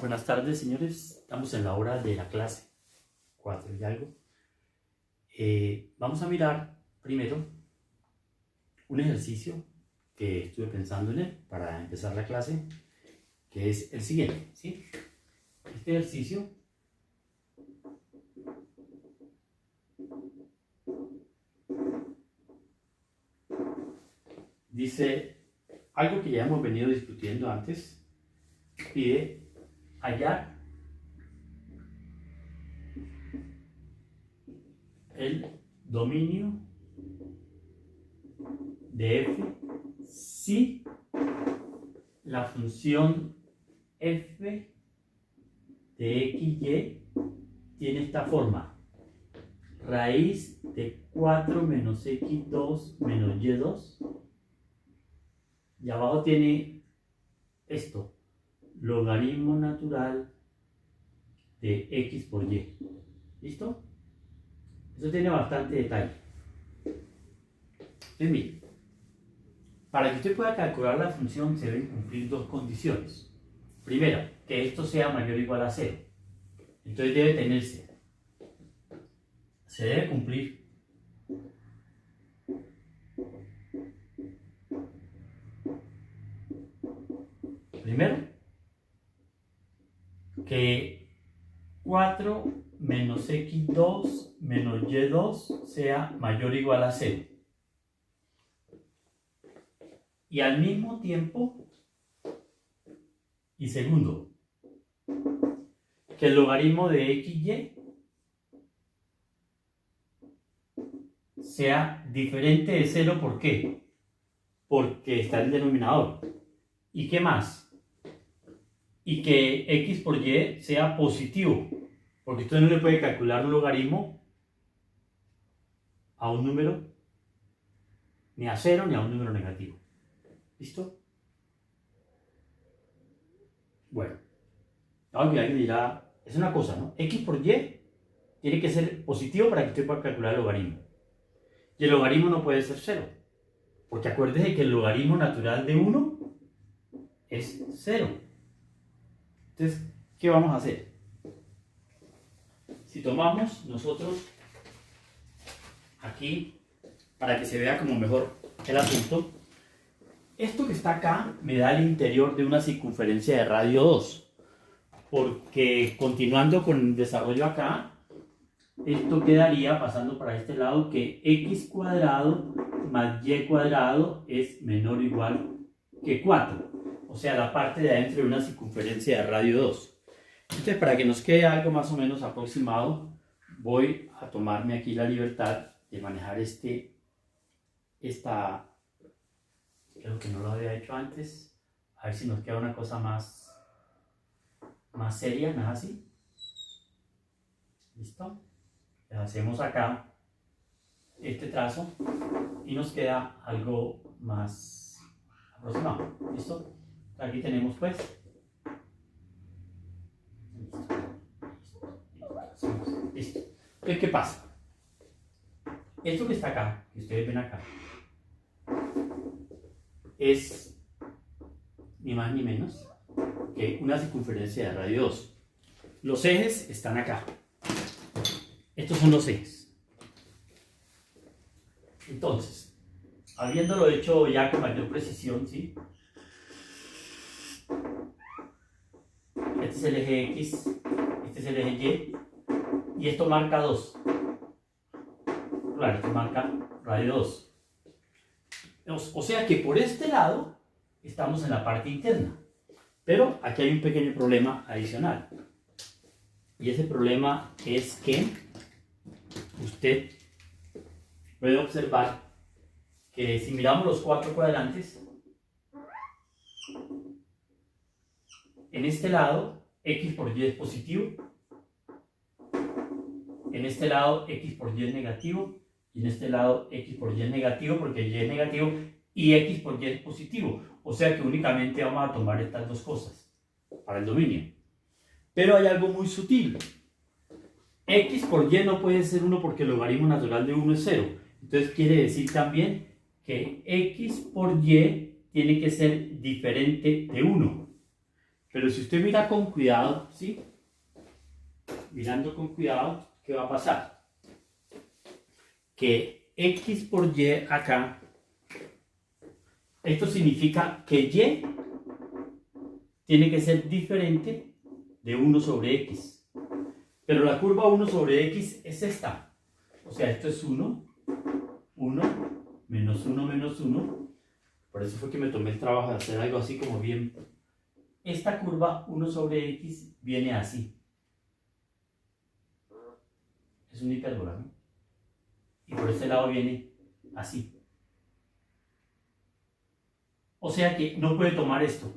Buenas tardes, señores. Estamos en la hora de la clase 4 y algo. Vamos a mirar primero un ejercicio que estuve pensando en él para empezar la clase, que es el siguiente, ¿sí? Este ejercicio dice algo que ya hemos venido discutiendo antes. Pide hallar el dominio de f si la función f de xy tiene esta forma: raíz de 4 menos x2 menos y2, y abajo tiene esto, logaritmo natural de x por y. ¿Listo? Eso tiene bastante detalle. Entonces, mire, para que usted pueda calcular la función se deben cumplir dos condiciones. Primero, que esto sea mayor o igual a 0. Entonces debe tenerse. Se debe cumplir primero que 4 menos x2 menos y2 sea mayor o igual a 0. Y al mismo tiempo, y segundo, que el logaritmo de xy sea diferente de 0. ¿Por qué? Porque está el denominador. ¿Y qué más? Y que x por y sea positivo, porque usted no le puede calcular un logaritmo a un número, ni a 0 ni a un número negativo. ¿Listo? Bueno, alguien dirá, es una cosa, ¿no? X por y tiene que ser positivo para que usted pueda calcular el logaritmo. Y el logaritmo no puede ser 0, porque acuérdese que el logaritmo natural de 1 es 0. Entonces, ¿qué vamos a hacer? Si tomamos nosotros aquí, para que se vea como mejor el asunto, esto que está acá me da el interior de una circunferencia de radio 2, porque continuando con el desarrollo acá, esto quedaría pasando para este lado que x cuadrado más y cuadrado es menor o igual que 4. O sea, la parte de adentro de una circunferencia de radio 2. Entonces, para que nos quede algo más o menos aproximado, voy a tomarme aquí la libertad de manejar creo que no lo había hecho antes. A ver si nos queda una cosa más seria, ¿no es así? ¿Listo? Le hacemos acá este trazo y nos queda algo más aproximado. ¿Listo? Aquí tenemos pues. Listo. Entonces, ¿qué pasa? Esto que está acá, que ustedes ven acá, es ni más ni menos que una circunferencia de radio 2. Los ejes están acá. Estos son los ejes. Entonces, habiéndolo hecho ya con mayor precisión, ¿sí? Este es el eje X, este es el eje Y, y esto marca 2. Claro, esto marca radio 2. O sea que por este lado estamos en la parte interna. Pero aquí hay un pequeño problema adicional. Y ese problema es que usted puede observar que si miramos los 4 cuadrantes, en este lado x por y es positivo, en este lado x por y es negativo, y en este lado x por y es negativo porque y es negativo y x por y es positivo. O sea que únicamente vamos a tomar estas dos cosas para el dominio. Pero hay algo muy sutil. X por y no puede ser 1 porque el logaritmo natural de 1 es 0. Entonces quiere decir también que x por y tiene que ser diferente de 1. Pero si usted mira con cuidado, ¿sí? Mirando con cuidado, ¿qué va a pasar? Que X por Y acá, esto significa que Y tiene que ser diferente de 1 sobre X. Pero la curva 1 sobre X es esta. O sea, esto es 1, 1, menos 1, menos 1. Por eso fue que me tomé el trabajo de hacer algo así como bien. Esta curva 1 sobre X viene así. Es una hipérbola, ¿no? Y por este lado viene así. O sea que no puede tomar esto.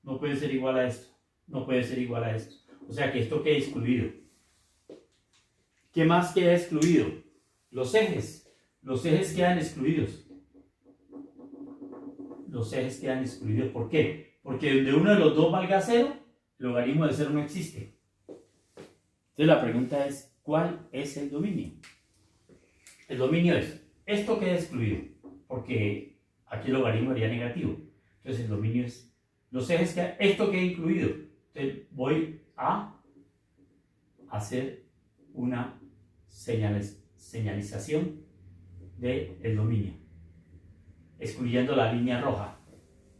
No puede ser igual a esto. No puede ser igual a esto. O sea que esto queda excluido. ¿Qué más queda excluido? Los ejes. Los ejes quedan excluidos. Los ejes quedan excluidos. ¿Por qué? Porque donde uno de los dos valga 0, el logaritmo de 0 no existe. Entonces la pregunta es, ¿cuál es el dominio? El dominio es, esto queda excluido, porque aquí el logaritmo sería negativo. Entonces el dominio es, los ejes que esto queda incluido. Entonces voy a hacer una señalización del dominio, excluyendo la línea roja.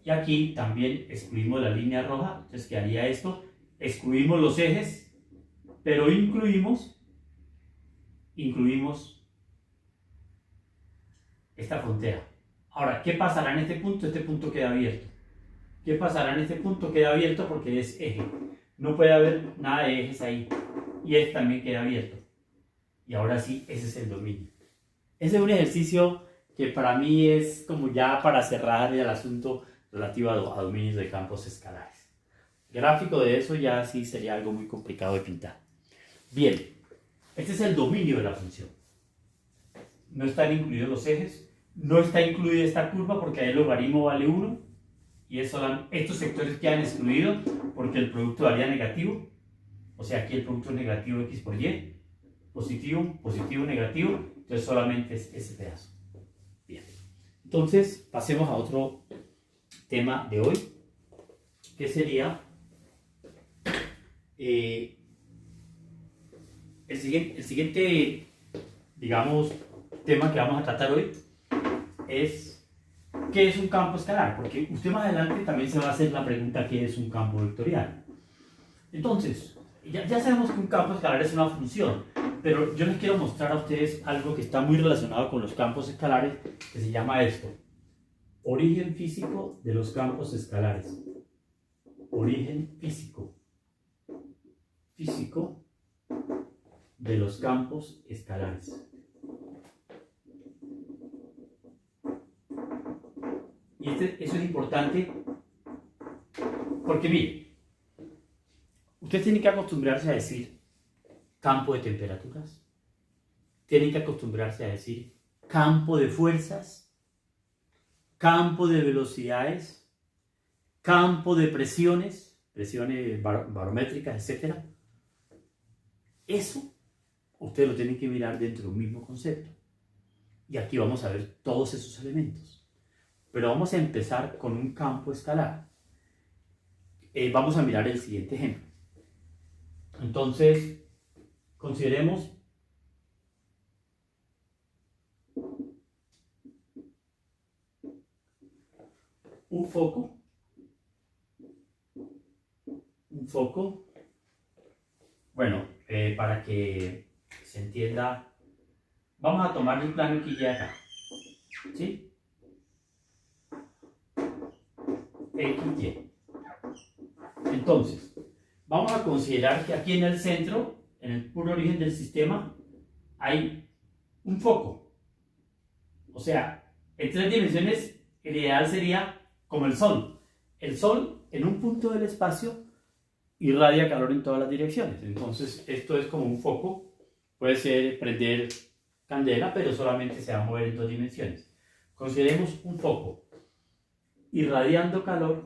Y aquí también excluimos la línea roja, entonces quedaría esto. Excluimos los ejes, pero incluimos esta frontera. Ahora, ¿qué pasará en este punto? Este punto queda abierto. ¿Qué pasará en este punto? Queda abierto porque es eje. No puede haber nada de ejes ahí. Y este también queda abierto. Y ahora sí, ese es el dominio. Ese es un ejercicio que para mí es como ya para cerrar el asunto relativo a dominios de campos escalares. Gráfico de eso ya sí sería algo muy complicado de pintar. Bien, este es el dominio de la función. No están incluidos los ejes. No está incluida esta curva porque ahí el logaritmo vale 1 y estos sectores quedan excluidos porque el producto daría negativo. O sea, aquí el producto es negativo x por y, positivo, positivo, negativo. Entonces solamente es ese pedazo. Bien. Entonces pasemos a otro tema de hoy, que sería el siguiente, digamos, tema que vamos a tratar hoy es ¿qué es un campo escalar? Porque usted más adelante también se va a hacer la pregunta ¿qué es un campo vectorial? Entonces, ya sabemos que un campo escalar es una función, pero yo les quiero mostrar a ustedes algo que está muy relacionado con los campos escalares, que se llama esto: origen físico de los campos escalares. Origen físico de los campos escalares. Y eso es importante porque, mire, usted tiene que acostumbrarse a decir campo de temperaturas, tiene que acostumbrarse a decir campo de fuerzas, campo de velocidades, campo de presiones barométricas, etc. Eso usted lo tiene que mirar dentro de un mismo concepto. Y aquí vamos a ver todos esos elementos. Pero vamos a empezar con un campo escalar. Vamos a mirar el siguiente ejemplo. Entonces, consideremos un foco. Bueno, para que se entienda, vamos a tomar el plano que ya acá. ¿Sí? XY. Entonces, vamos a considerar que aquí en el centro, en el puro origen del sistema, hay un foco. O sea, en 3 dimensiones, el ideal sería como el Sol. El Sol, en un punto del espacio, irradia calor en todas las direcciones. Entonces, esto es como un foco. Puede ser prender candela, pero solamente se va a mover en 2 dimensiones. Consideremos un foco irradiando calor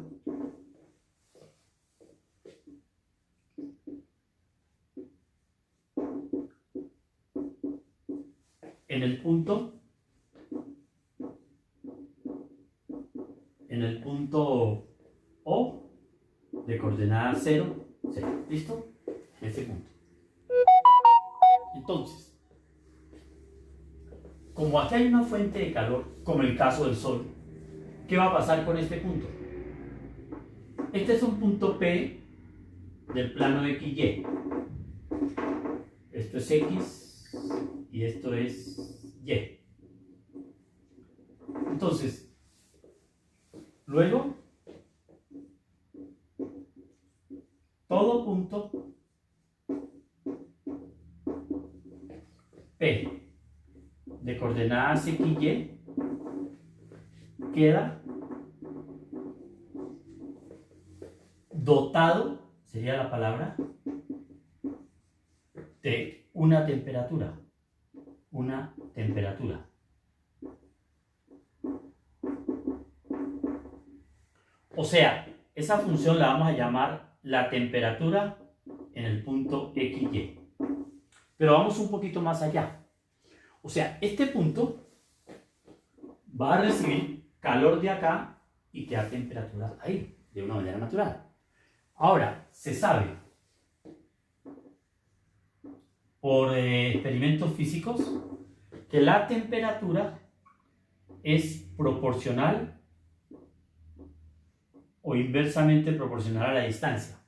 en el punto O de coordenada 0, 0. ¿Listo? Este punto. Entonces, como aquí hay una fuente de calor, como el caso del Sol, ¿qué va a pasar con este punto? Este es un punto P del plano XY. Esto es X y esto es Y. Entonces, luego, todo punto P de coordenadas XY queda dotado, sería la palabra, de una temperatura. Una temperatura. O sea, esa función la vamos a llamar la temperatura en el punto XY. Pero vamos un poquito más allá. O sea, este punto va a recibir calor de acá y queda temperatura ahí, de una manera natural. Ahora, se sabe por experimentos físicos que la temperatura es proporcional o inversamente proporcional a la distancia,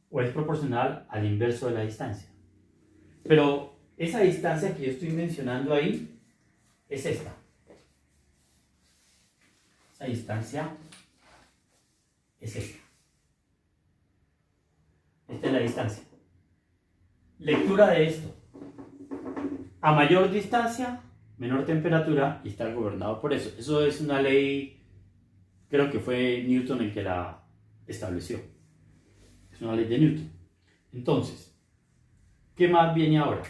o es proporcional al inverso de la distancia. Pero esa distancia que yo estoy mencionando ahí es esta. Esa distancia es esta. Esta es la distancia. Lectura de esto. A mayor distancia, menor temperatura, y está gobernado por eso. Eso es una ley, creo que fue Newton el que la estableció. Es una ley de Newton. Entonces, ¿qué más viene ahora?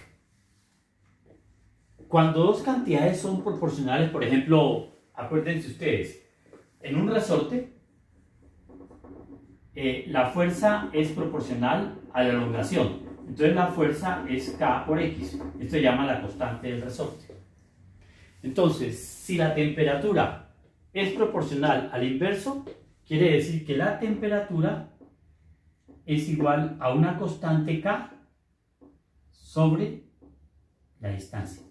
Cuando dos cantidades son proporcionales, por ejemplo, acuérdense ustedes, en un resorte, la fuerza es proporcional a la elongación. Entonces la fuerza es K por X. Esto se llama la constante del resorte. Entonces, si la temperatura es proporcional al inverso, quiere decir que la temperatura es igual a una constante K sobre la distancia.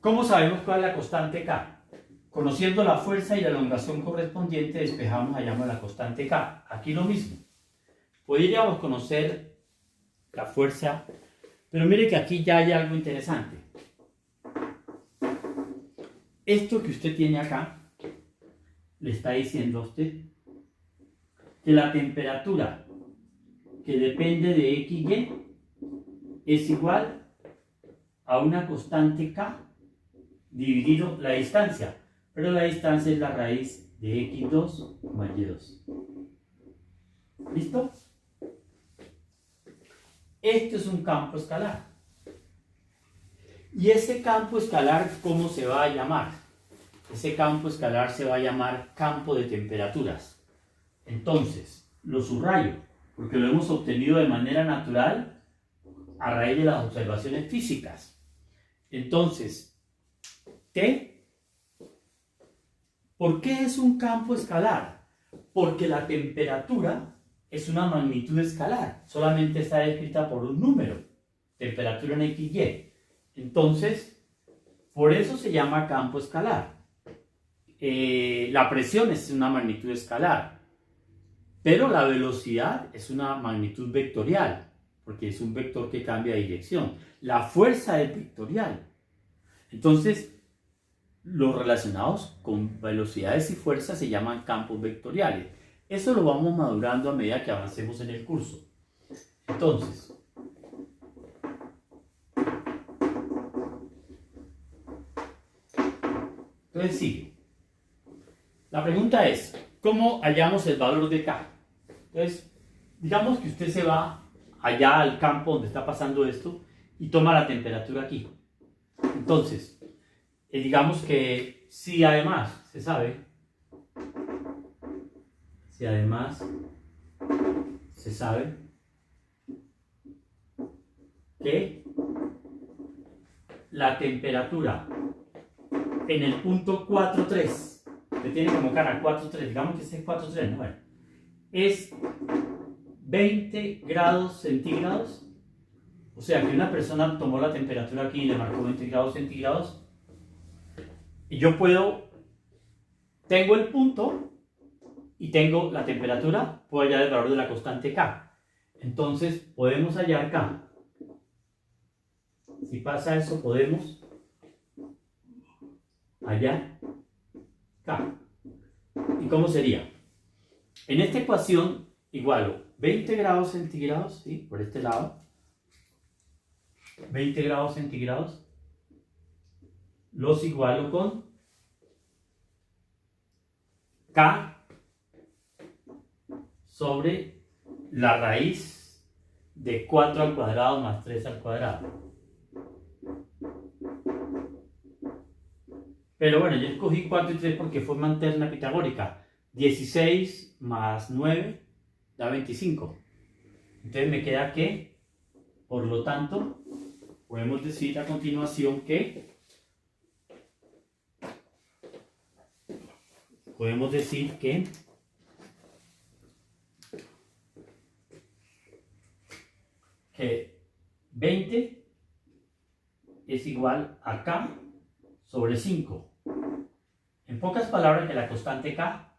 ¿Cómo sabemos cuál es la constante K? Conociendo la fuerza y la elongación correspondiente, despejamos allá la constante K. Aquí lo mismo. Podríamos conocer la fuerza, pero mire que aquí ya hay algo interesante. Esto que usted tiene acá, le está diciendo a usted que la temperatura que depende de XY es igual a una constante K dividido la distancia, pero la distancia es la raíz de X2 más Y2. ¿Listo? Esto es un campo escalar. ¿Y ese campo escalar cómo se va a llamar? Ese campo escalar se va a llamar campo de temperaturas. Entonces, lo subrayo, porque lo hemos obtenido de manera natural a raíz de las observaciones físicas. Entonces, T, ¿por qué es un campo escalar? Porque la temperatura es una magnitud escalar, solamente está descrita por un número, temperatura en XY. Entonces, por eso se llama campo escalar. La presión es una magnitud escalar, pero la velocidad es una magnitud vectorial, porque es un vector que cambia de dirección. La fuerza es vectorial. Entonces, los relacionados con velocidades y fuerzas se llaman campos vectoriales. Eso lo vamos madurando a medida que avancemos en el curso. Entonces, sigue. La pregunta es, ¿cómo hallamos el valor de K? Entonces, digamos que usted se va allá al campo donde está pasando esto y toma la temperatura aquí. Entonces, digamos que si además se sabe, que la temperatura en el punto 4,3, que tiene como cara 4,3, digamos que ese es 4,3, ¿no? Bueno, es 20 grados centígrados, o sea que una persona tomó la temperatura aquí y le marcó 20 grados centígrados, y yo tengo el punto y tengo la temperatura, puedo hallar el valor de la constante K. Entonces podemos hallar K. Si pasa eso, podemos hallar K. ¿Y cómo sería? En esta ecuación igualo 20 grados centígrados, ¿sí? Por este lado, 20 grados centígrados, los igualo con K sobre la raíz de 4 al cuadrado más 3 al cuadrado. Pero bueno, yo escogí 4 y 3 porque fue manterna pitagórica. 16 más 9 da 25. Entonces me queda que, por lo tanto, podemos decir a continuación que que 20 es igual a K sobre 5. En pocas palabras, que la constante K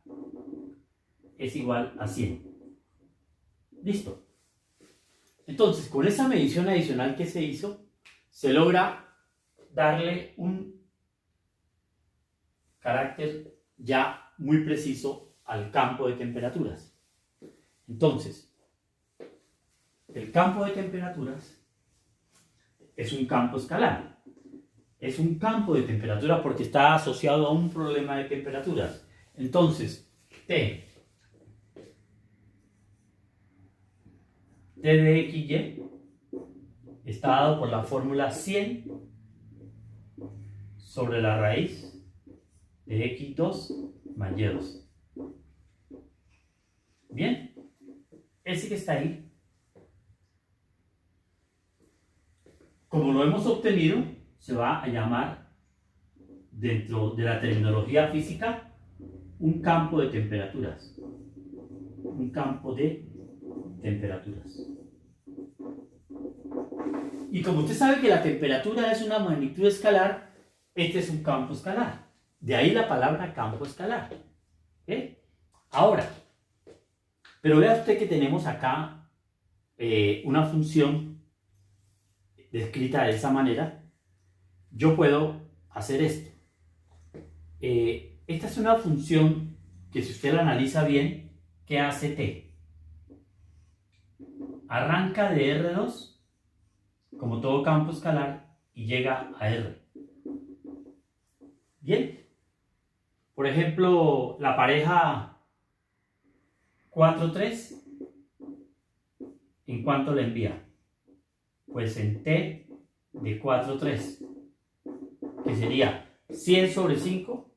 es igual a 100. Listo. Entonces, con esa medición adicional que se hizo, se logra darle un carácter ya muy preciso al campo de temperaturas. Entonces, el campo de temperaturas es un campo escalar. Es un campo de temperatura porque está asociado a un problema de temperaturas. Entonces, T de XY está dado por la fórmula 100 sobre la raíz de X2 más Y2. Bien, ese que está ahí, como lo hemos obtenido, se va a llamar, dentro de la terminología física, un campo de temperaturas. Un campo de temperaturas. Y como usted sabe que la temperatura es una magnitud escalar, este es un campo escalar. De ahí la palabra campo escalar. ¿Okay? Ahora, pero vea usted que tenemos acá una función descrita de esa manera. Yo puedo hacer esto. Esta es una función que, si usted la analiza bien, ¿qué hace T? Arranca de R2, como todo campo escalar, y llega a R. Bien. Por ejemplo, la pareja 4,3, ¿en cuánto le envía? Pues en T de 4,3, que sería 100 sobre 5,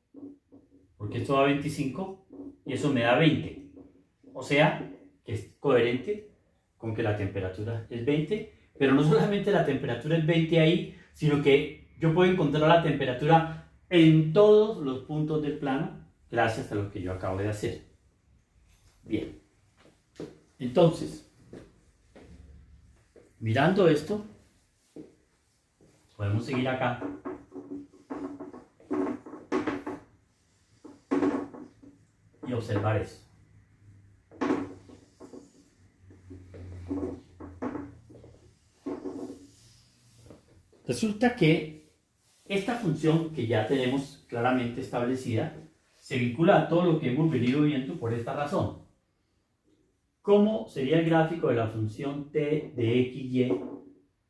porque esto da 25, y eso me da 20. O sea, que es coherente con que la temperatura es 20, pero no solamente la temperatura es 20 ahí, sino que yo puedo encontrar la temperatura en todos los puntos del plano, gracias a lo que yo acabo de hacer. Bien. Entonces, mirando esto, podemos seguir acá. Y observar eso. Resulta que esta función, que ya tenemos claramente establecida, se vincula a todo lo que hemos venido viendo por esta razón. ¿Cómo sería el gráfico de la función t de xy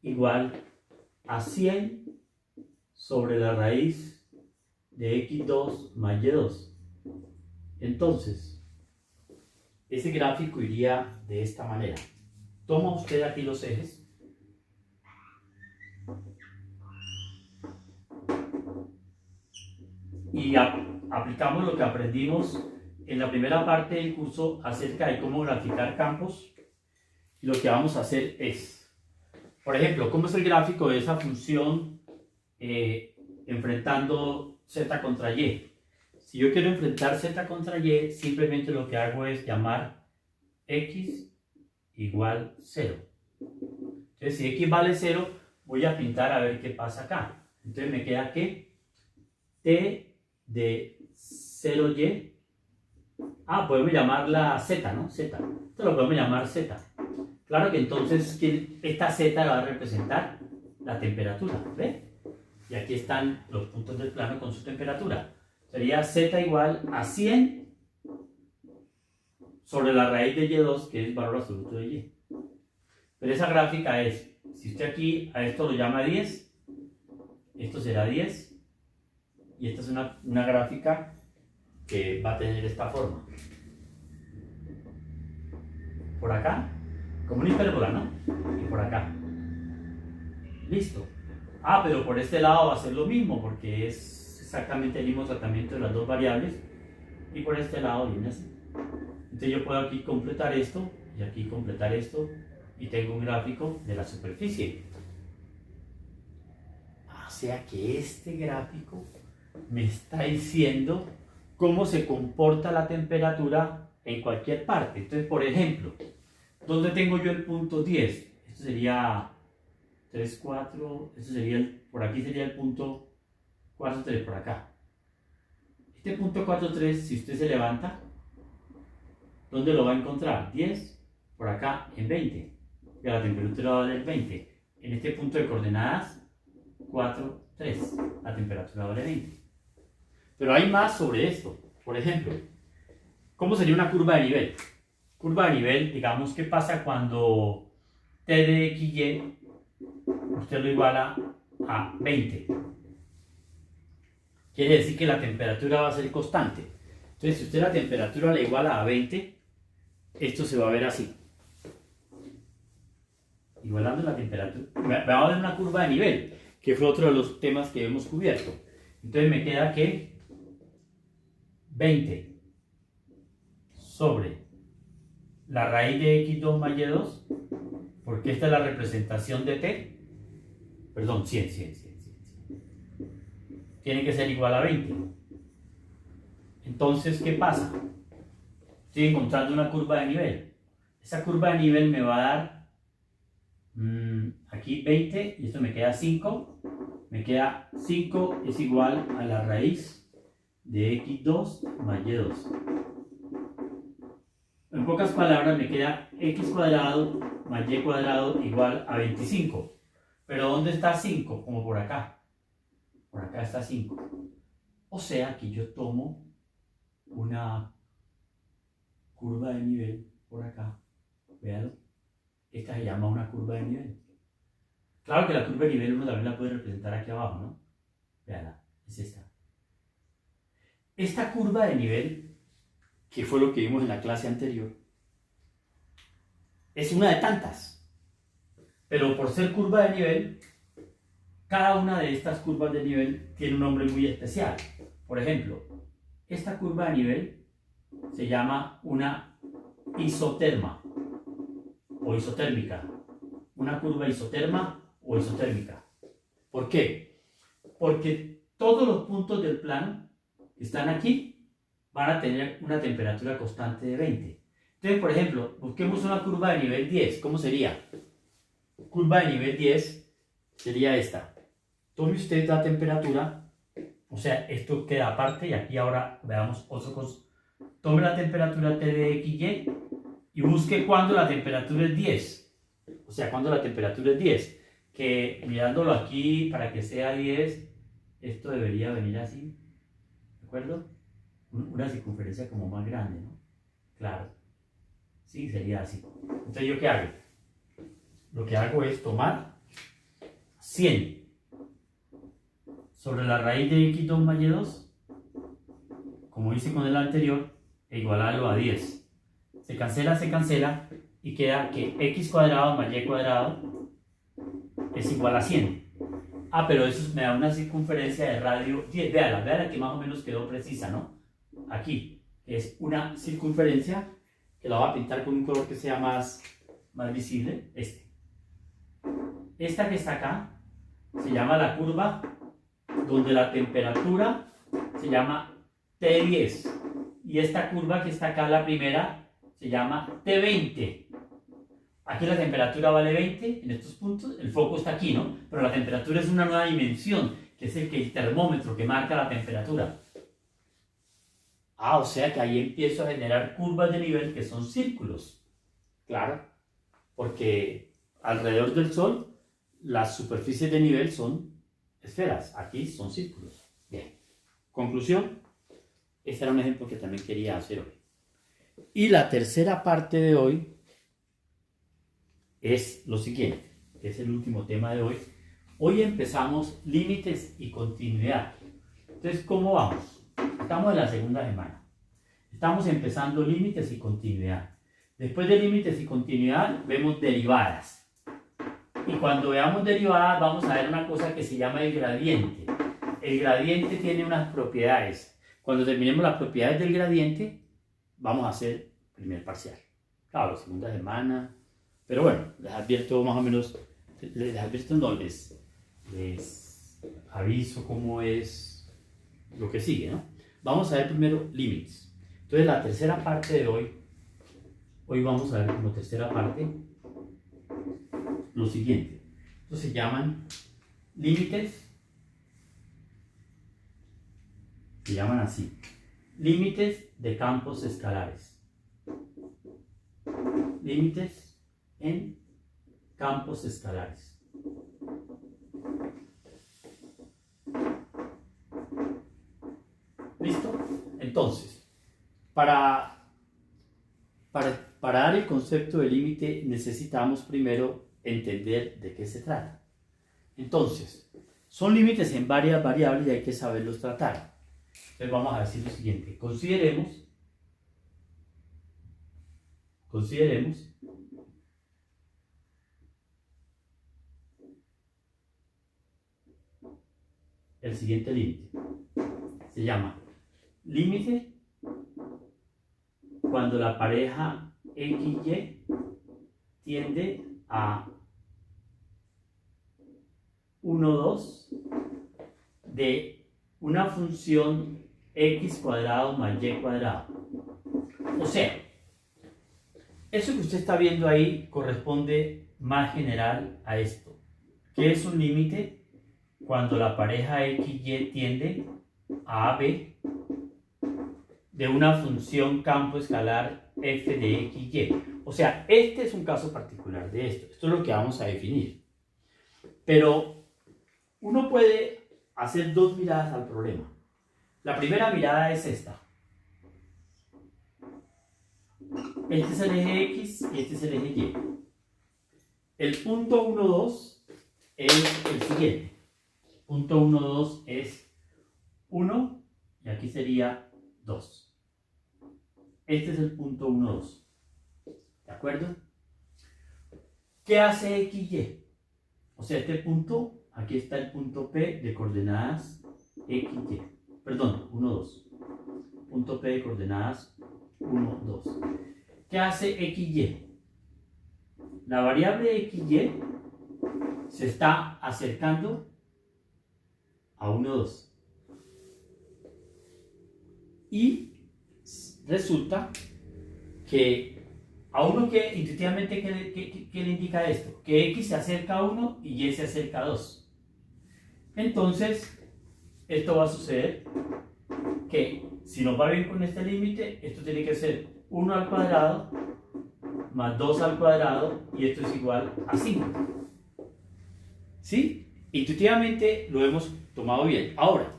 igual a 100 sobre la raíz de x2 más y2? Entonces, ese gráfico iría de esta manera. Toma usted aquí los ejes. Y aplicamos lo que aprendimos en la primera parte del curso acerca de cómo graficar campos. Y lo que vamos a hacer es, por ejemplo, ¿cómo es el gráfico de esa función enfrentando z contra y? Si yo quiero enfrentar z contra y, simplemente lo que hago es llamar x igual 0. Entonces, si x vale 0, voy a pintar a ver qué pasa acá. Entonces me queda que t de 0y, podemos llamarla z, ¿no? Z. Esto lo podemos llamar z. Claro que entonces esta z va a representar la temperatura, ¿ve? Y aquí están los puntos del plano con su temperatura. Sería z igual a 100 sobre la raíz de y2, que es el valor absoluto de y. Pero esa gráfica es, si usted aquí a esto lo llama 10, esto será 10, y esta es una gráfica que va a tener esta forma. Por acá, como una hipérbola, ¿no? Y por acá. Listo. Pero por este lado va a ser lo mismo, porque es exactamente el mismo tratamiento de las dos variables, y por este lado viene así. Entonces yo puedo aquí completar esto, y aquí completar esto, y tengo un gráfico de la superficie. O sea que este gráfico me está diciendo cómo se comporta la temperatura en cualquier parte. Entonces, por ejemplo, ¿dónde tengo yo el punto 10? Esto sería 3, 4, esto sería por aquí sería el punto 4, 3, por acá. Este punto 4, 3, si usted se levanta, ¿dónde lo va a encontrar? 10, por acá en 20. Y a la temperatura va a valer 20. En este punto de coordenadas, 4, 3. La temperatura vale 20. Pero hay más sobre esto. Por ejemplo, ¿cómo sería una curva de nivel? Curva de nivel, digamos, ¿qué pasa cuando t de xy usted lo iguala a 20? Quiere decir que la temperatura va a ser constante. Entonces, si usted la temperatura la iguala a 20, esto se va a ver así. Igualando la temperatura. Vamos a ver una curva de nivel, que fue otro de los temas que hemos cubierto. Entonces me queda que 20 sobre la raíz de x2 más y2, porque esta es la representación de t, perdón, 100. Tiene que ser igual a 20. Entonces, ¿qué pasa? Estoy encontrando una curva de nivel. Esa curva de nivel me va a dar aquí 20, y esto me queda 5. Me queda 5 es igual a la raíz de x2 más y2. En pocas palabras, me queda x cuadrado más y cuadrado igual a 25. Pero ¿dónde está 5? Como por acá. Por acá está 5. O sea que yo tomo una curva de nivel por acá. Vean, esta se llama una curva de nivel. Claro que la curva de nivel uno también la puede representar aquí abajo, ¿no? Veanla, es esta. Esta curva de nivel, que fue lo que vimos en la clase anterior, es una de tantas. Pero por ser curva de nivel, cada una de estas curvas de nivel tiene un nombre muy especial. Por ejemplo, esta curva de nivel se llama una isoterma o isotérmica. Una curva isoterma o isotérmica. ¿Por qué? Porque todos los puntos del plano que están aquí van a tener una temperatura constante de 20. Entonces, por ejemplo, busquemos una curva de nivel 10. ¿Cómo sería? Curva de nivel 10 sería esta. Tome usted la temperatura, o sea, esto queda aparte, y aquí ahora veamos otra cosa. Tome la temperatura T de XY y busque cuando la temperatura es 10. O sea, cuando la temperatura es 10. Que mirándolo aquí, para que sea 10, esto debería venir así. ¿De acuerdo? Una circunferencia como más grande, ¿no? Claro. Sí, sería así. Entonces, ¿yo qué hago? Lo que hago es tomar 100 sobre la raíz de x2 más y2, como hice con el anterior, e igualarlo a 10. Se cancela y queda que x cuadrado más y cuadrado es igual a 100. Pero eso me da una circunferencia de radio 10. Vean que más o menos quedó precisa, ¿no? Aquí es una circunferencia que la voy a pintar con un color que sea más visible. Esta que está acá se llama la curva donde la temperatura se llama T10. Y esta curva que está acá, la primera, se llama T20. Aquí la temperatura vale 20 en estos puntos, el foco está aquí, ¿no? Pero la temperatura es una nueva dimensión, que es el termómetro que marca la temperatura. O sea que ahí empiezo a generar curvas de nivel que son círculos. Claro, porque alrededor del Sol las superficies de nivel son esferas, aquí son círculos. Bien, conclusión, este era un ejemplo que también quería hacer hoy. Y la tercera parte de hoy es lo siguiente, que es el último tema de hoy. Hoy empezamos límites y continuidad. Entonces, ¿cómo vamos? Estamos en la segunda semana. Estamos empezando límites y continuidad. Después de límites y continuidad, vemos derivadas. Y cuando veamos derivadas, vamos a ver una cosa que se llama el gradiente. El gradiente tiene unas propiedades. Cuando terminemos las propiedades del gradiente, vamos a hacer primer parcial. Claro, segunda semana. Pero bueno, les advierto más o menos, les advierto, no, les aviso cómo es lo que sigue, ¿no? Vamos a ver primero límites. Entonces la tercera parte de hoy vamos a ver como tercera parte lo siguiente. Estos se llaman límites, se llaman así, límites de campos escalares. Límites en campos escalares. ¿Listo? Entonces, para dar el concepto de límite necesitamos primero entender de qué se trata. Entonces, son límites en varias variables y hay que saberlos tratar. Entonces vamos a decir lo siguiente. Consideremos el siguiente límite. Se llama límite cuando la pareja XY tiende a 1, 2 de una función x cuadrado más y cuadrado. O sea, eso que usted está viendo ahí corresponde más general a esto. ¿Qué es un límite? Cuando la pareja XY tiende a AB de una función campo escalar f de XY. O sea, este es un caso particular de esto. Esto es lo que vamos a definir. Pero uno puede hacer dos miradas al problema. La primera mirada es esta. Este es el eje X y este es el eje Y. El punto 1, 2 es el siguiente. Punto 1, 2 es 1 y aquí sería 2. Este es el punto 1, 2. ¿De acuerdo? ¿Qué hace XY? O sea, este punto, aquí está el punto P de coordenadas XY. Perdón, 1, 2. Punto P de coordenadas 1, 2. ¿Qué hace XY? La variable XY se está acercando a 1, 2. Y resulta que a uno que intuitivamente ¿qué le indica esto? Que X se acerca a 1 y Y se acerca a 2. Entonces, esto va a suceder que si nos va bien con este límite, esto tiene que ser 1 al cuadrado más 2 al cuadrado y esto es igual a 5. ¿Sí? Intuitivamente lo hemos tomado bien. Ahora,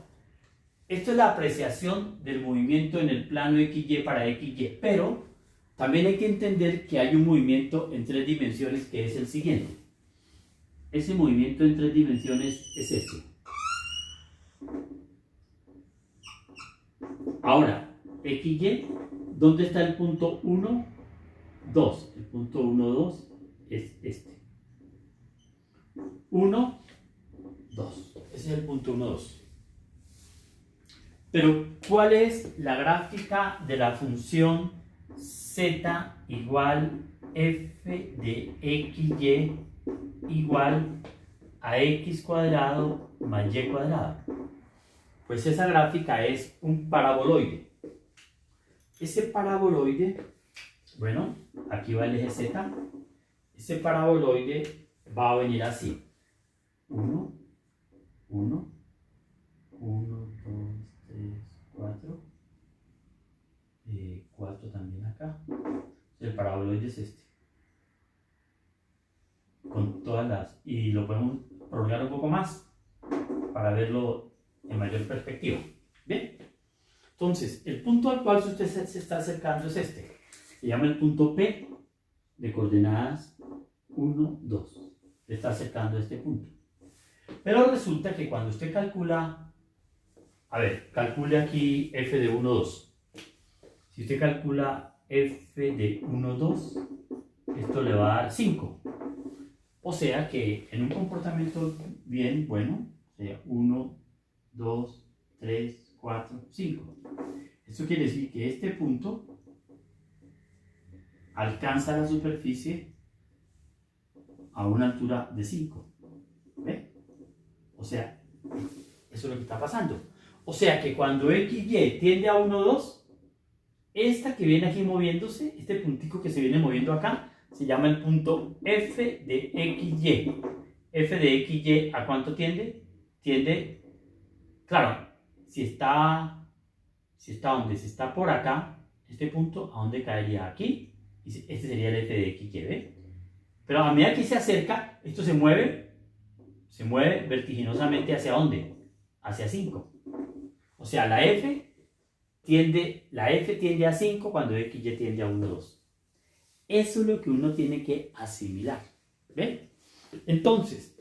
esto es la apreciación del movimiento en el plano XY para XY, pero también hay que entender que hay un movimiento en 3 dimensiones que es el siguiente. Ese movimiento en 3 dimensiones es este. Ahora, XY, ¿dónde está el punto 1, 2? El punto 1, 2 es este. 1, 2. Ese es el punto 1, 2. Pero, ¿cuál es la gráfica de la función z igual f de xy igual a x cuadrado más y cuadrado? Pues esa gráfica es un paraboloide. Ese paraboloide Bueno, aquí va el eje Z. Ese paraboloide va a venir así. 1, 1, 1, 2, 3, 4. 4 también acá. El paraboloide es este. Con todas las... Y lo podemos prolongar un poco más para verlo en mayor perspectiva. Bien. Entonces, el punto al cual usted se está acercando es este. Se llama el punto P de coordenadas 1, 2. Se está acercando a este punto. Pero resulta que cuando usted calcula... A ver, calcule aquí f de 1, 2. Si usted calcula f de 1, 2, esto le va a dar 5. O sea que en un comportamiento bien bueno, sería 1, 2, 3, 4, 5. Esto quiere decir que este punto alcanza la superficie a una altura de 5. ¿Ve? O sea, eso es lo que está pasando. O sea que cuando XY tiende a 1, 2, esta que viene aquí moviéndose, este puntico que se viene moviendo acá, se llama el punto F de XY. F de XY, ¿a cuánto tiende? Tiende, claro, si está donde, si está por acá, este punto, ¿a dónde caería? Aquí. Este sería el F de XY, ¿ve? Pero a medida que se acerca, esto se mueve vertiginosamente ¿hacia dónde? Hacia 5. O sea, la F tiende a 5 cuando XY tiende a 1, 2. Eso es lo que uno tiene que asimilar. ¿Ven? Entonces,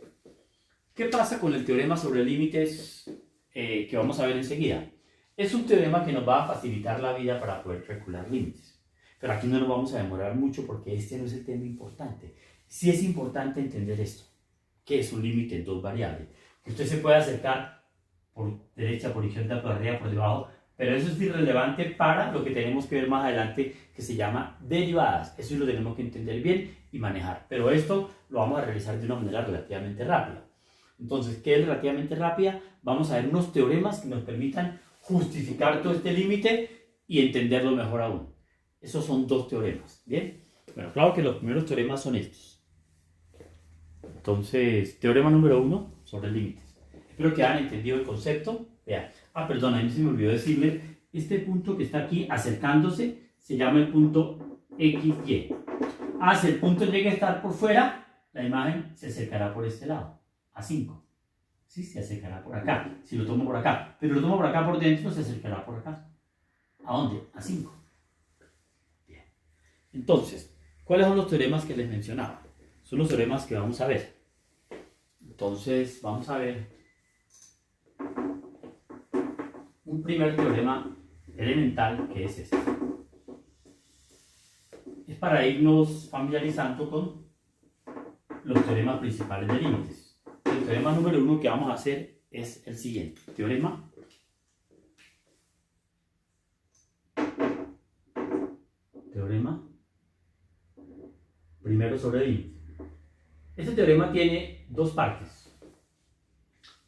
¿qué pasa con el teorema sobre límites que vamos a ver enseguida? Es un teorema que nos va a facilitar la vida para poder calcular límites. Pero aquí no nos vamos a demorar mucho porque este no es el tema importante. Sí es importante entender esto, que es un límite en dos variables. Que usted se puede acercar por derecha, por izquierda, por arriba, por debajo, pero eso es irrelevante para lo que tenemos que ver más adelante, que se llama derivadas. Eso lo tenemos que entender bien y manejar. Pero esto lo vamos a realizar de una manera relativamente rápida. Entonces, ¿qué es relativamente rápida? Vamos a ver unos teoremas que nos permitan justificar todo este límite y entenderlo mejor aún. Esos son dos teoremas, ¿bien? Bueno, claro que los primeros teoremas son estos. Entonces, teorema número 1 sobre límites. Espero que hayan entendido el concepto. Vean. Perdón, a mí se me olvidó decirle, este punto que está aquí acercándose se llama el punto XY. Si el punto llega a estar por fuera, la imagen se acercará por este lado, a 5. ¿Sí? Se acercará por acá, si lo tomo por acá. Pero lo tomo por acá por dentro, se acercará por acá. ¿A dónde? A 5. Bien. Entonces, ¿cuáles son los teoremas que les mencionaba? Son los teoremas que vamos a ver. Entonces, vamos a ver un primer teorema elemental, que es este. Es para irnos familiarizando con los teoremas principales de límites. El teorema número 1 que vamos a hacer es el siguiente. Teorema primero sobre límites. Este teorema tiene dos partes.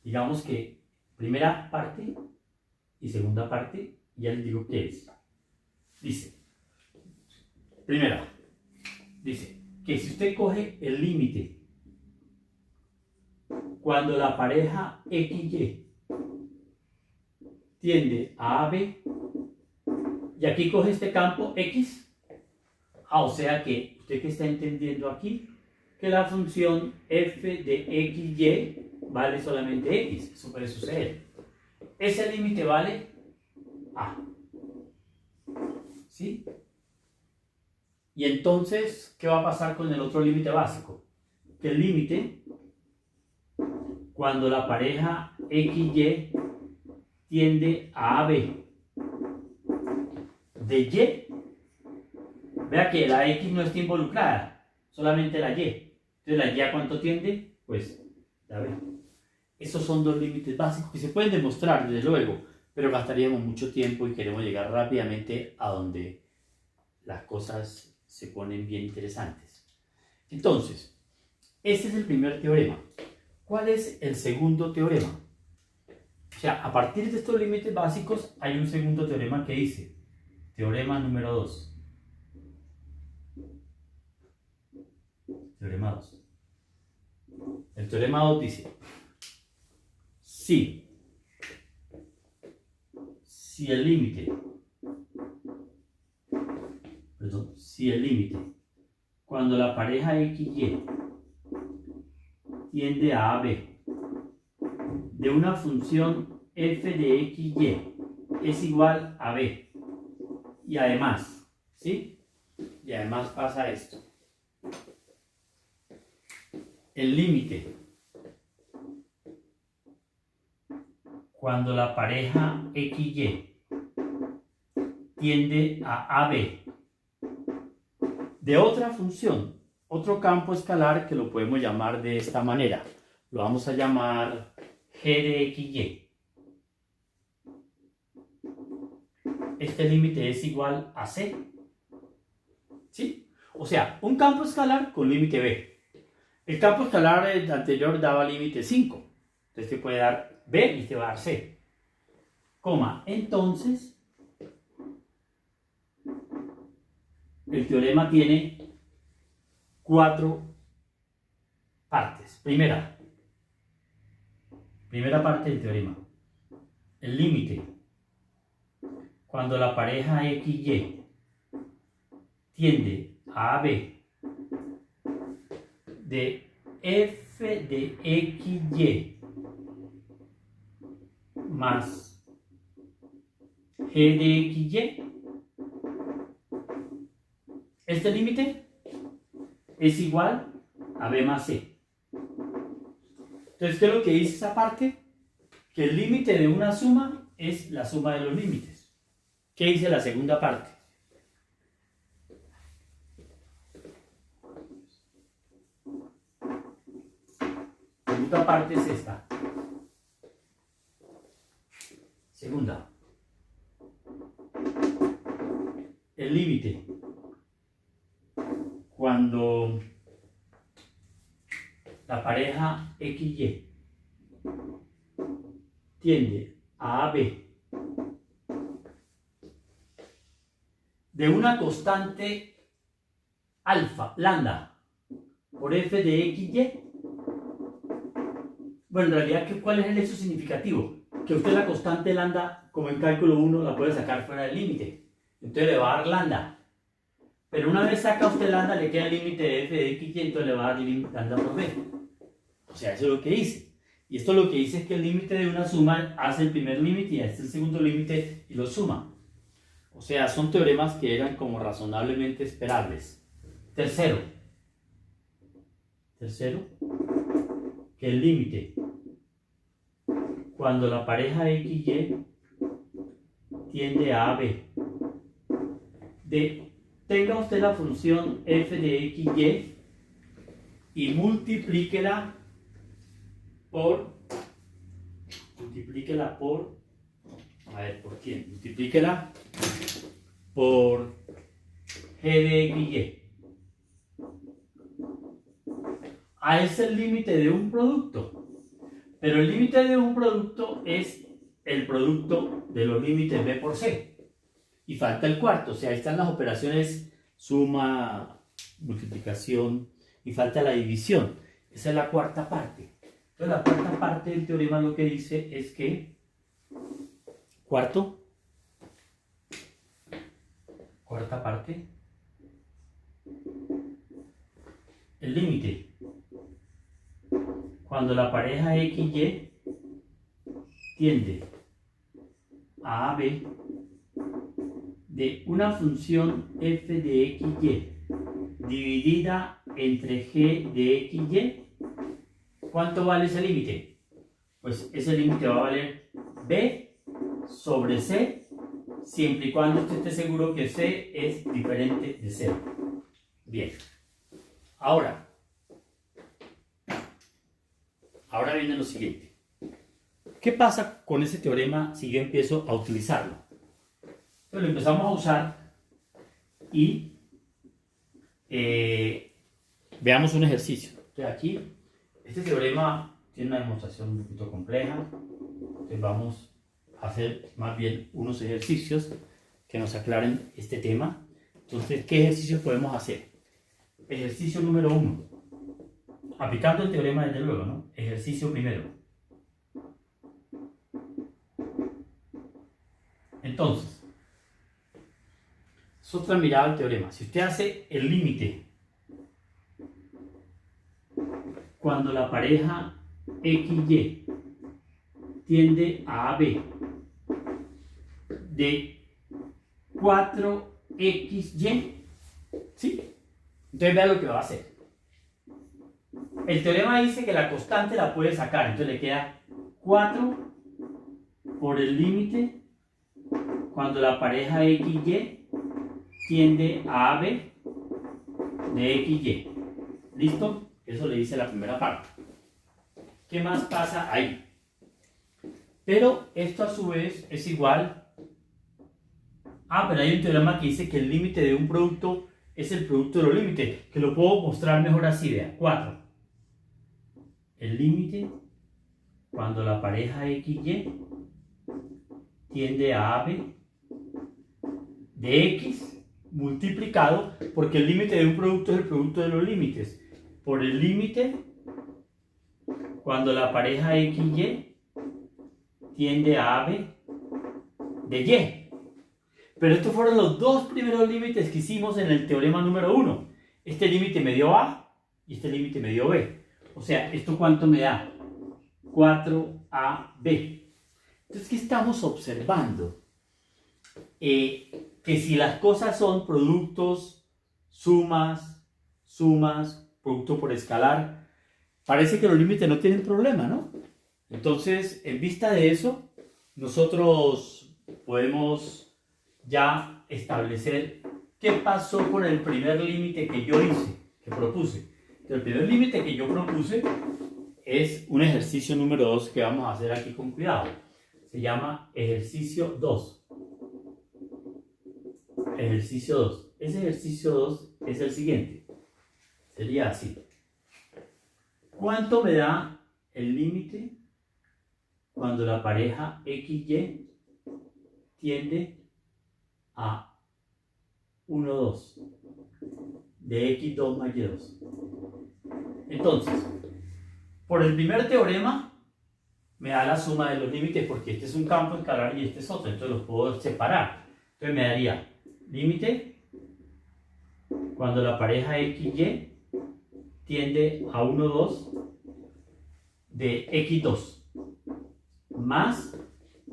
Digamos que primera parte y segunda parte, ya les digo qué es. Dice, primera, dice que si usted coge el límite cuando la pareja XY tiende a AB, y aquí coge este campo X, o sea que usted que está entendiendo aquí, que la función f de XY vale solamente X, eso puede suceder. Ese límite vale A. ¿Sí? Y entonces, ¿qué va a pasar con el otro límite básico? Que el límite, cuando la pareja XY tiende a AB de Y, vea que la X no está involucrada, solamente la Y. Entonces, ¿la Y a cuánto tiende? Pues, ya ven. Esos son dos límites básicos que se pueden demostrar, desde luego, pero gastaríamos mucho tiempo y queremos llegar rápidamente a donde las cosas se ponen bien interesantes. Entonces, este es el primer teorema. ¿Cuál es el segundo teorema? O sea, a partir de estos límites básicos hay un segundo teorema que dice, teorema número 2. teorema 2. El teorema 2 dice, si el límite, cuando la pareja XY tiende a AB de una función f de XY es igual a B, y además, ¿sí? Y además pasa esto. El límite cuando la pareja XY tiende a AB de otra función, otro campo escalar que lo podemos llamar de esta manera. Lo vamos a llamar G de XY. Este límite es igual a C. ¿Sí? O sea, un campo escalar con límite B. El campo escalar anterior daba límite 5. Entonces te puede dar B y te va a dar C. Coma. Entonces, el teorema tiene 4 partes. Primera parte del teorema. El límite cuando la pareja XY tiende a AB de f de XY más G de XY, este límite es igual a B más C. Entonces, ¿qué es lo que dice esa parte? Que el límite de una suma es la suma de los límites. ¿Qué dice la segunda parte? La segunda parte es esta. Segunda. El límite cuando la pareja XY tiende a AB de una constante alfa, lambda, por f de XY. Bueno, en realidad, ¿cuál es el hecho significativo? Que usted la constante lambda, como en cálculo 1, la puede sacar fuera del límite. Entonces le va a dar lambda. Pero una vez saca usted lambda, le queda el límite de f de XY, entonces le va a dar lambda por b. O sea, eso es lo que dice. Y esto lo que dice es que el límite de una suma hace el primer límite y hace el segundo límite y lo suma. O sea, son teoremas que eran como razonablemente esperables. Tercero, que el límite cuando la pareja XY tiende a AB tenga usted la función f de XY y multiplíquela por a ver, ¿por quién? Multiplíquela por G de XY. A es el límite de un producto, pero el límite de un producto es el producto de los límites B por C. Y falta el cuarto, o sea, ahí están las operaciones suma, multiplicación y falta la división. Esa es la cuarta parte. Entonces la cuarta parte del teorema lo que dice es que, cuarta parte, el límite cuando la pareja XY tiende a AB de una función f de XY dividida entre G de XY, ¿cuánto vale ese límite? Pues ese límite va a valer B sobre C, siempre y cuando usted esté seguro que C es diferente de 0. Bien. Ahora viene lo siguiente. ¿Qué pasa con ese teorema si yo empiezo a utilizarlo? Entonces lo empezamos a usar y veamos un ejercicio. Entonces aquí, este teorema tiene una demostración un poquito compleja. Entonces vamos a hacer más bien unos ejercicios que nos aclaren este tema. Entonces, ¿qué ejercicios podemos hacer? Ejercicio número 1. aplicando el teorema desde luego, ¿no? Ejercicio primero. Entonces, es otra mirada al teorema. Si usted hace el límite cuando la pareja XY tiende a AB de 4XY, ¿sí? Entonces vea lo que va a hacer. El teorema dice que la constante la puede sacar, entonces le queda 4 por el límite cuando la pareja XY tiende a AB de XY. ¿Listo? Eso le dice la primera parte. ¿Qué más pasa ahí? Pero esto a su vez es igual. Pero hay un teorema que dice que el límite de un producto es el producto de los límites, que lo puedo mostrar mejor así, vea. 4. El límite cuando la pareja XY tiende a AB de X multiplicado, porque el límite de un producto es el producto de los límites, por el límite cuando la pareja XY tiende a AB de Y. Pero estos fueron los dos primeros límites que hicimos en el teorema número 1. Este límite me dio A y este límite me dio B. O sea, ¿esto cuánto me da? 4AB. Entonces, ¿qué estamos observando? Que si las cosas son productos, sumas, producto por escalar, parece que los límites no tienen problema, ¿no? Entonces, en vista de eso, nosotros podemos ya establecer qué pasó con el primer límite que yo hice, que propuse. El primer límite que yo propuse es un ejercicio número 2 que vamos a hacer aquí con cuidado. Se llama ejercicio 2. Ejercicio 2. Ese ejercicio 2 es el siguiente. Sería así. ¿Cuánto me da el límite cuando la pareja XY tiende a 1, 2 de X2 más Y2? Entonces, por el primer teorema me da la suma de los límites, porque este es un campo escalar y este es otro, entonces los puedo separar. Entonces me daría límite cuando la pareja XY tiende a 1, 2 de X2 más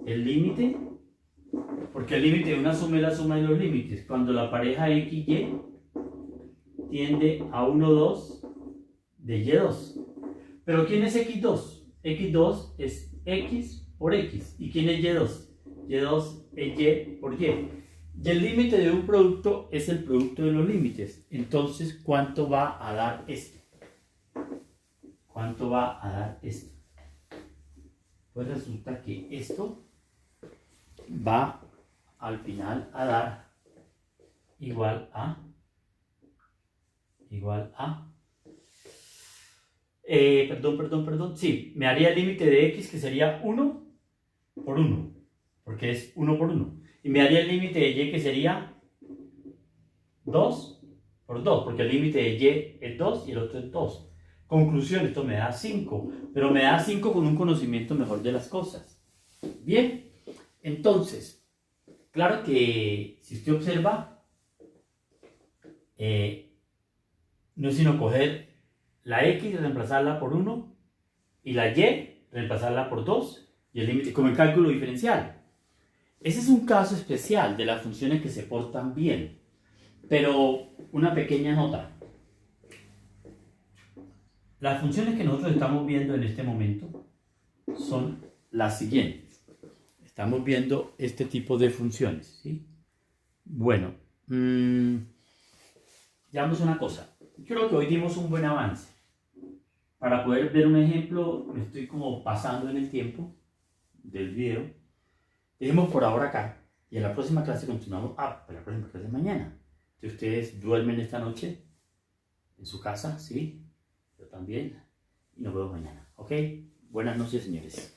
el límite, porque el límite de una suma es la suma de los límites, cuando la pareja XY tiende a 1, 2 de Y2. ¿Pero quién es X2? X2 es X por X. ¿Y quién es Y2? Y2 es Y por Y. Y el límite de un producto es el producto de los límites. Entonces, ¿cuánto va a dar esto? ¿Cuánto va a dar esto? Pues resulta que esto va al final a dar igual a sí, me haría el límite de X, que sería 1 por 1, porque es 1 por 1. Y me haría el límite de Y, que sería 2 por 2, porque el límite de Y es 2 y el otro es 2. Conclusión, esto me da 5, pero me da 5 con un conocimiento mejor de las cosas. Bien, entonces, claro que si usted observa, no es sino coger la X y reemplazarla por 1 y la Y reemplazarla por 2 y el límite como el cálculo diferencial. Ese es un caso especial de las funciones que se portan bien, pero una pequeña nota. Las funciones que nosotros estamos viendo en este momento son las siguientes. Estamos viendo este tipo de funciones, ¿sí? Bueno, veamos una cosa. Yo creo que hoy dimos un buen avance. Para poder ver un ejemplo, me estoy como pasando en el tiempo del video. Dejemos por ahora acá. Y en la próxima clase continuamos. Pues la próxima clase es mañana. Si ustedes duermen esta noche en su casa, ¿sí? Yo también. Y nos vemos mañana. ¿Ok? Buenas noches, señores.